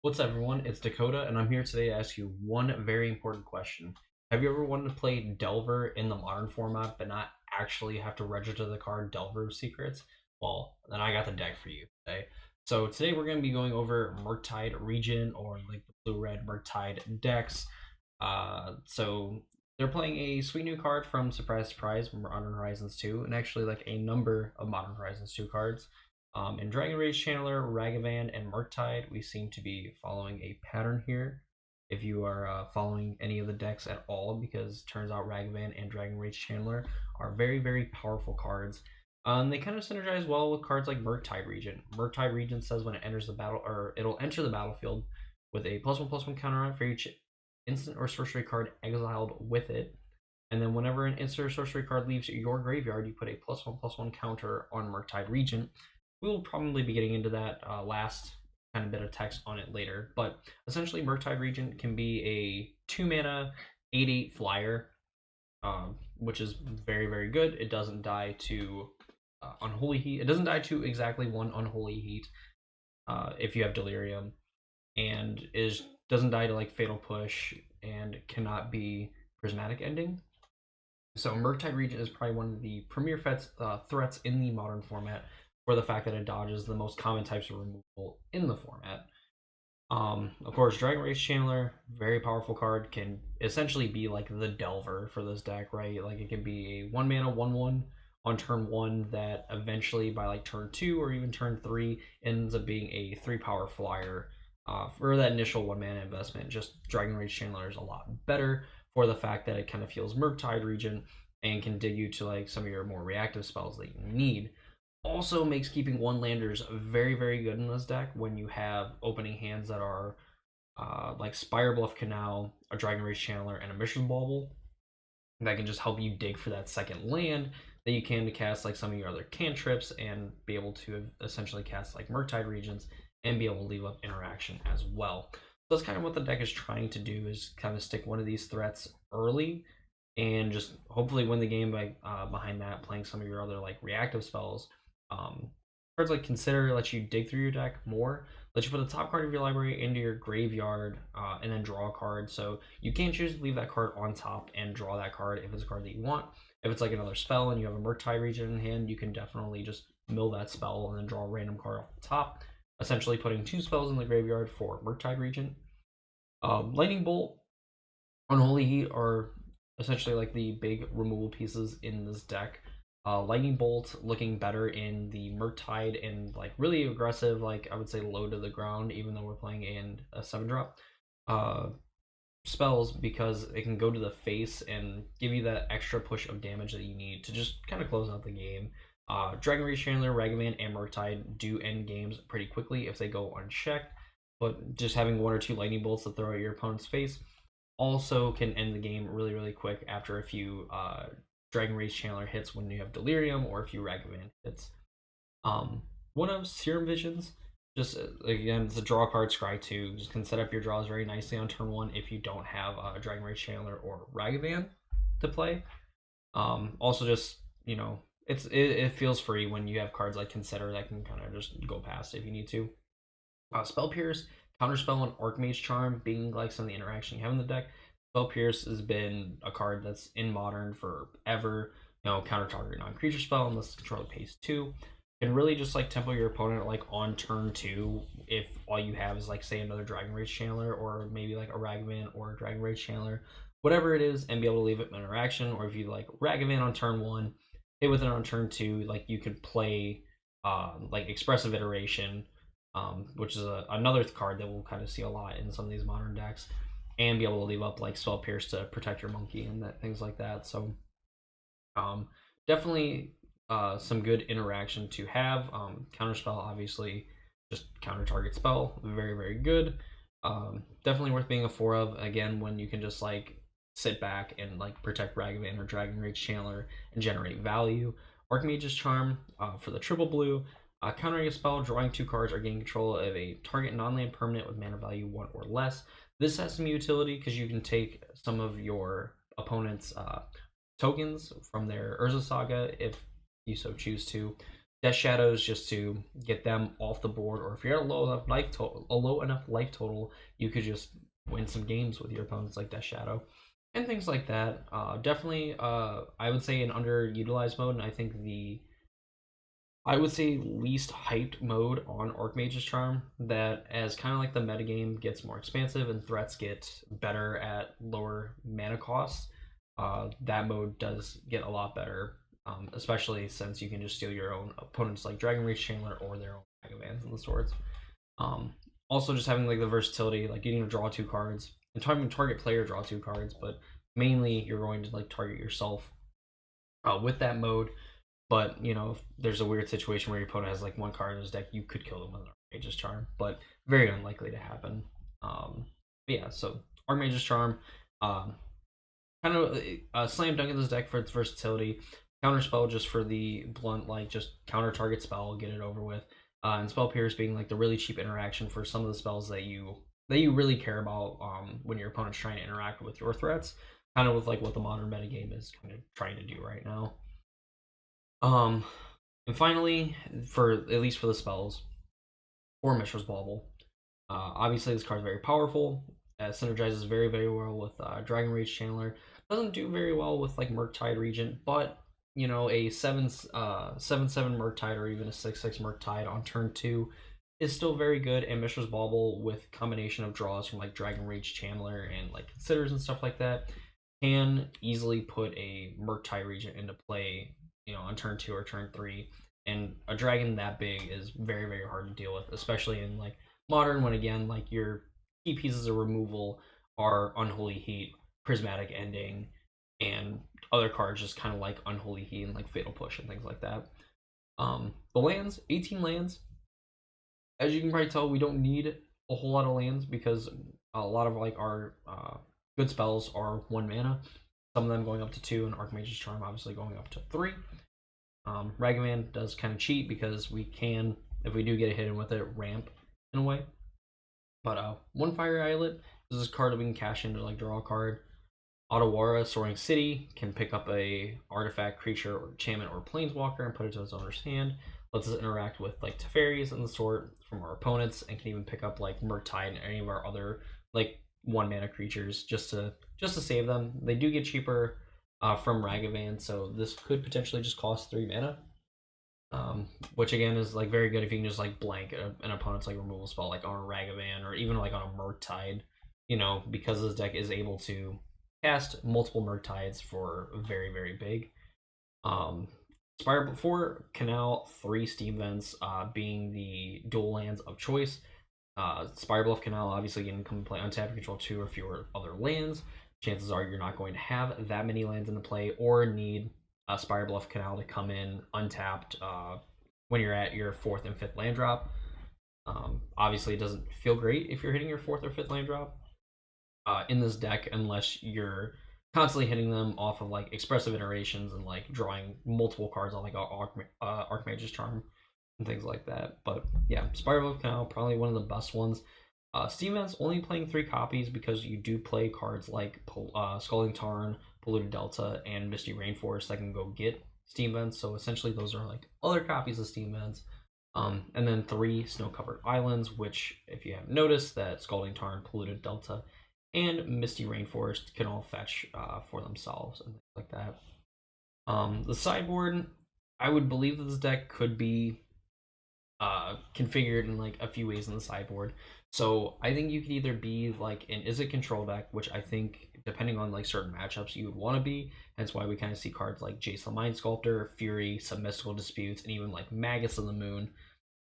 What's up, everyone? It's Dakota, and I'm here today to ask you one very important question. Have you ever wanted to play Delver in the modern format, but not actually have to register the card Delver Secrets? Well, then I got the deck for you today. So today we're going to be going over Murktide region, or like the blue-red Murktide decks. So they're playing a sweet new card from Surprise Surprise from Modern Horizons 2, and actually like a number of Modern Horizons 2 cards. In Dragon Rage Channeler, Ragavan, and Murktide, we seem to be following a pattern here. If you are following any of the decks at all, because turns out Ragavan and Dragon Rage Channeler are very, very powerful cards. They kind of synergize well with cards like Murktide Regent. Murktide Regent says when it enters the battle, or it'll enter the battlefield with a +1/+1 counter on for each instant or sorcery card exiled with it. And then whenever an instant or sorcery card leaves your graveyard, you put a +1/+1 counter on Murktide Regent. We'll probably be getting into that last kind of bit of text on it later. But essentially, Murktide Regent can be a 2 mana 8/8 flyer, which is very, very good. It doesn't die to Unholy Heat. It doesn't die to exactly one Unholy Heat if you have Delirium, and is doesn't die to like Fatal Push and cannot be Prismatic Ending. So Murktide Regent is probably one of the premier threats in the modern format for the fact that it dodges the most common types of removal in the format. Of course, Dragon Rage Channeler, very powerful card, can essentially be like the Delver for this deck, right? Like it can be a 1 mana 1/1 on turn 1 that eventually by like turn 2 or even turn 3 ends up being a 3 power flyer. For that initial 1 mana investment, just Dragon Rage Channeler is a lot better for the fact that it kind of feels Murktide Regent and can dig you to like some of your more reactive spells that you need. Also makes keeping one landers very, very good in this deck when you have opening hands that are like Spire Bluff Canal, a Dragon Rage Channeler, and a Mistress Bauble that can just help you dig for that second land that you can to cast like some of your other cantrips and be able to essentially cast like Murktide Regents and be able to leave up interaction as well. So that's kind of what the deck is trying to do, is kind of stick one of these threats early and just hopefully win the game by behind that playing some of your other like reactive spells. um, Cards like Consider let you dig through your deck more, let you put the top card of your library into your graveyard, and then draw a card. So you can choose to leave that card on top and draw that card if it's a card that you want. If it's like another spell and you have a Murktide Regent in hand, you can definitely just mill that spell and then draw a random card off the top, essentially putting 2 spells in the graveyard for Murktide Regent. Lightning Bolt, Unholy Heat are essentially like the big removal pieces in this deck. Lightning Bolt looking better in the Murktide and like really aggressive, like I would say low to the ground, even though we're playing in a 7-drop uh, spells, because it can go to the face and give you that extra push of damage that you need to just kind of close out the game. Dragon Rage Chandler, Ragavan, and Murktide do end games pretty quickly if they go unchecked, but just having 1 or 2 lightning bolts to throw at your opponent's face also can end the game really, really quick after a few Dragon Rage Channeler hits when you have Delirium or a few Ragavan hits. One of Serum Visions, just again, it's a draw card, scry 2. Just can set up your draws very nicely on turn 1 if you don't have a Dragon Rage Channeler or Ragavan to play. Also, just, it feels free when you have cards like Consider that can kind of just go past if you need to. Spell Pierce, Counterspell, and Archmage Charm being like some of the interaction you have in the deck. Spell Pierce has been a card that's in Modern forever. Counter target non-creature spell unless the controller pays 2. Can really just like tempo your opponent like on turn 2 if all you have is like say another Dragon Rage Channeler or maybe like a Ragavan or a Dragon Rage Channeler, whatever it is, and be able to leave it in interaction. Or if you like Ragavan on turn 1, hit with it on turn 2, like you could play like Expressive Iteration, which is another card that we'll kind of see a lot in some of these modern decks, and be able to leave up like Spell Pierce to protect your monkey and things like that. So definitely some good interaction to have. Counterspell, obviously, just counter target spell, very, very good. Definitely worth being a 4 of, again, when you can just like sit back and like protect Ragavan or Dragon Rage Channeler and generate value. Archmage's Charm for the triple blue. Countering a spell, drawing 2 cards, or gaining control of a target non-land permanent with mana value 1 or less. This has some utility because you can take some of your opponent's tokens from their Urza Saga if you so choose to. Death Shadows just to get them off the board, or if you're at a low enough life total, you could just win some games with your opponents like Death Shadow and things like that. Definitely, I would say an underutilized mode, and I would say least hyped mode on Archmage's Charm, that as kind of like the metagame gets more expansive and threats get better at lower mana costs, that mode does get a lot better, especially since you can just steal your own opponent's like Dragon Reach Chandler or their own Dragomans and the swords. Um, Also, just having like the versatility, like getting to draw two cards and target player draw two cards, but mainly you're going to like target yourself with that mode. But if there's a weird situation where your opponent has like one card in his deck, you could kill them with an Archmage's Charm, but very unlikely to happen. But yeah, so Archmage's Charm, um, kind of a slam dunk in this deck for its versatility. Counter spell just for the blunt, like just counter target spell, get it over with. And spell pierce being like the really cheap interaction for some of the spells that you really care about when your opponent's trying to interact with your threats. Kind of with like what the modern metagame is kind of trying to do right now. Um, and finally, for at least for the spells, for Mistress Bauble. Obviously, this card is very powerful. Synergizes very, very well with Dragon Rage Chandler. Doesn't do very well with like Murktide Regent, but a 7/7 Murktide or even a 6/6 Murktide on turn 2 is still very good. And Mistress Bauble with combination of draws from like Dragon Rage Chandler and like Considers and stuff like that can easily put a Murktide Regent into play, on turn 2 or turn 3. And a dragon that big is very, very hard to deal with, especially in like modern, when again like your key pieces of removal are Unholy Heat, Prismatic Ending, and other cards just kind of like Unholy Heat and like Fatal Push and things like that. The lands, 18 lands. As you can probably tell, we don't need a whole lot of lands because a lot of like our good spells are 1 mana. Some of them going up to 2, and Archmage's Charm obviously going up to 3. Ragavan does kind of cheat because we can, if we do get a hit in with it, ramp in a way. But one Fire Islet is this card that we can cash in to like draw a card. Otawara, Soaring City, can pick up a artifact, creature, or enchantment, or planeswalker and put it to its owner's hand. Lets us interact with like Teferis and the sort from our opponents, and can even pick up like Murktide and any of our other like 1 mana creatures just to save them. They do get cheaper from Ragavan, so this could potentially just cost 3 mana. Which again is like very good if you can just like blank an opponent's like removal spell like on a Ragavan or even like on a Murktide, because this deck is able to cast multiple Murktides for very, very big. Spire 4 Canal 3 Steam Vents being the dual lands of choice. Spire Bluff Canal obviously can come play untap, control 2 or fewer other lands. Chances are you're not going to have that many lands into play or need Spire Bluff Canal to come in untapped when you're at your 4th and 5th land drop. Obviously, it doesn't feel great if you're hitting your 4th or 5th land drop in this deck unless you're constantly hitting them off of like expressive iterations and like drawing multiple cards on like Archmage's Charm and things like that. But yeah, Spiral Canal, probably one of the best ones. Steam Vent's only playing 3 copies because you do play cards like Scalding Tarn, Polluted Delta, and Misty Rainforest that can go get Steam Vents. So essentially, those are like other copies of Steam Vents. And then 3 Snow-Covered Islands, which, if you haven't noticed, that Scalding Tarn, Polluted Delta, and Misty Rainforest can all fetch for themselves and things like that. The sideboard, I would believe that this deck could be configured in like a few ways in the sideboard. So I think you could either be like an Izzet control deck, which I think depending on like certain matchups you would want to be. Hence why we kind of see cards like Jace the Mind Sculptor, Fury, some Mystical Disputes, and even like Magus of the Moon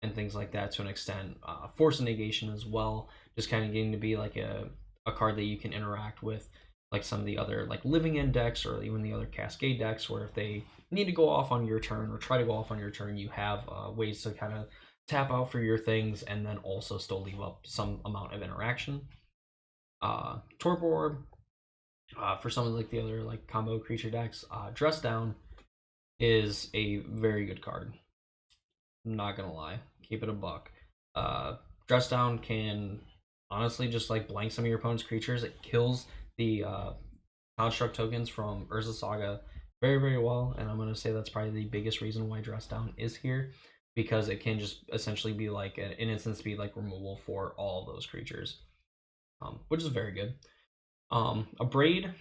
and things like that to an extent. Force of Negation as well, just kind of getting to be like a card that you can interact with like some of the other like Living End decks or even the other Cascade decks, where if they need to go off on your turn or try to go off on your turn, you have ways to kind of tap out for your things and then also still leave up some amount of interaction. Torpor Orb, for some of like the other like combo creature decks, Dress Down is a very good card. I'm not gonna lie, keep it a buck. Dress Down can honestly just like blank some of your opponent's creatures. It kills the construct tokens from Urza Saga very, very well, and I'm going to say that's probably the biggest reason why Dress Down is here, because it can just essentially be like an instant speed like removal for all of those creatures, which is very good. A Braid,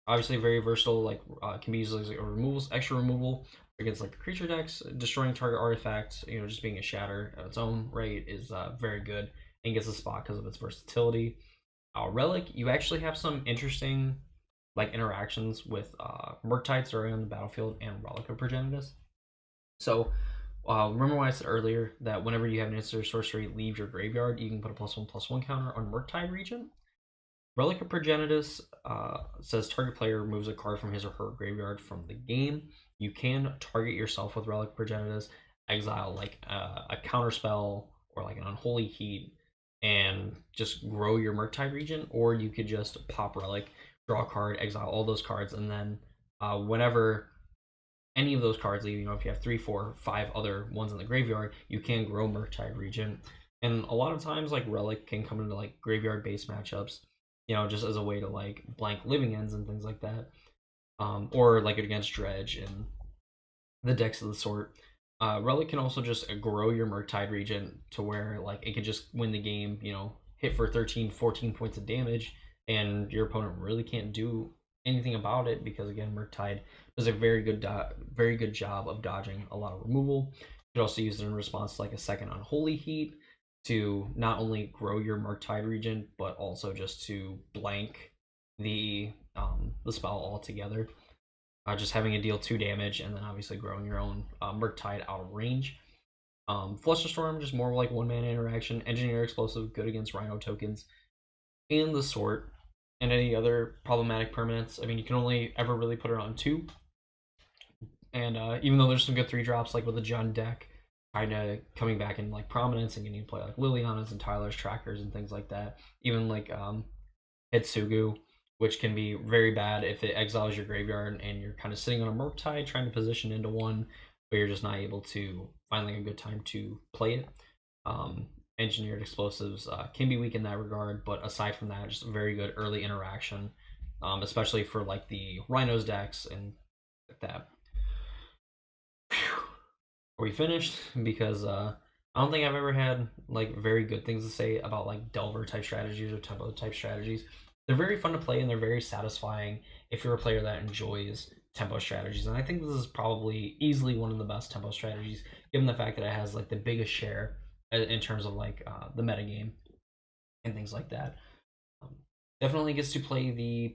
obviously very versatile, like can be used as like a removals, extra removal against like creature decks, destroying target artifacts. You know, just being a shatter of its own right is very good and gets a spot because of its versatility. Relic, you actually have some interesting like interactions with Murktide starting on the battlefield and Relic of Progenitus. So remember when I said earlier that whenever you have an instant or sorcery leave your graveyard, you can put a +1/+1 counter on Murktide Regent. Relic of Progenitus says target player removes a card from his or her graveyard from the game. You can target yourself with Relic of Progenitus, exile like a counter spell or like an Unholy Heat, and just grow your Murktide Regent, or you could just pop Relic, draw a card, exile all those cards, and then whenever any of those cards leave, you know, if you have 3, 4, 5 other ones in the graveyard, you can grow Murktide Regent. And a lot of times, like Relic can come into like graveyard based matchups, you know, just as a way to like blank living ends and things like that, or like against Dredge and the decks of the sort. Relic can also just grow your Murktide Regent to where like it can just win the game, you know, hit for 13, 14 points of damage, and your opponent really can't do anything about it because again, Murktide does a very good job of dodging a lot of removal. You could also use it in response to like a second Unholy Heat to not only grow your Murktide Regent, but also just to blank the spell altogether. Just having it deal 2 damage and then obviously growing your own Murktide out of range. Flusterstorm, just more like 1 mana interaction. Engineer Explosive, good against Rhino tokens. And the sort. And any other problematic permanents. I mean, you can only ever really put it on 2. And even though there's some good 3-drops, like with the Jund deck, kind of coming back in like prominence and getting to play like Liliana's and Tyler's Trackers and things like that. Even like Hitsugu, which can be very bad if it exiles your graveyard and you're kind of sitting on a Murktide trying to position into one, but you're just not able to find like a good time to play it. Engineered explosives can be weak in that regard, but aside from that, just very good early interaction, especially for like the Rhinos decks and like that. Are we finished? Because I don't think I've ever had like very good things to say about like Delver type strategies or tempo type strategies. They're very fun to play and they're very satisfying if you're a player that enjoys tempo strategies. And I think this is probably easily one of the best tempo strategies, given the fact that it has like the biggest share in terms of like the metagame and things like that. Um, Definitely gets to play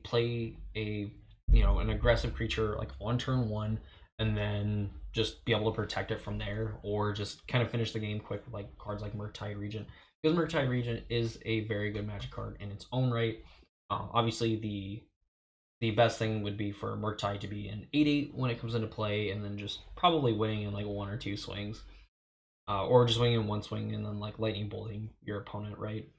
a an aggressive creature like on turn 1 and then just be able to protect it from there, or just kind of finish the game quick with like cards like Murktide Regent, because Murktide Regent is a very good Magic card in its own right. Obviously, the best thing would be for Murktide to be an 8/8 when it comes into play, and then just probably winning in like 1 or 2 swings, or just winning in 1 swing and then like lightning bolting your opponent, right?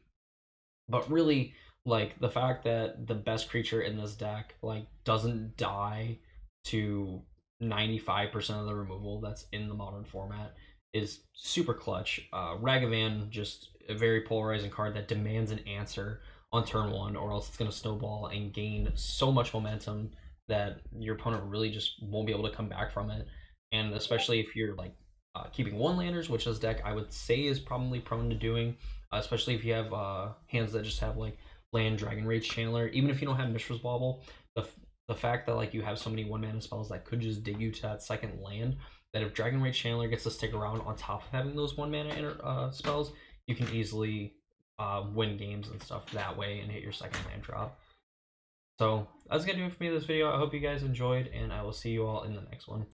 But really, like the fact that the best creature in this deck like doesn't die to 95% of the removal that's in the modern format is super clutch. Ragavan, just a very polarizing card that demands an answer on turn 1, or else it's going to snowball and gain so much momentum that your opponent really just won't be able to come back from it. And especially if you're like keeping 1-landers, which this deck I would say is probably prone to doing, especially if you have hands that just have like land Dragon Rage Channeler. Even if you don't have Mistress Bauble, the fact that like you have so many 1-mana spells that could just dig you to that second land, that if Dragon Rage Channeler gets to stick around on top of having those 1-mana spells, you can easily win games and stuff that way and hit your second land drop. So that's gonna do it for me in this video. I hope you guys enjoyed, and I will see you all in the next one.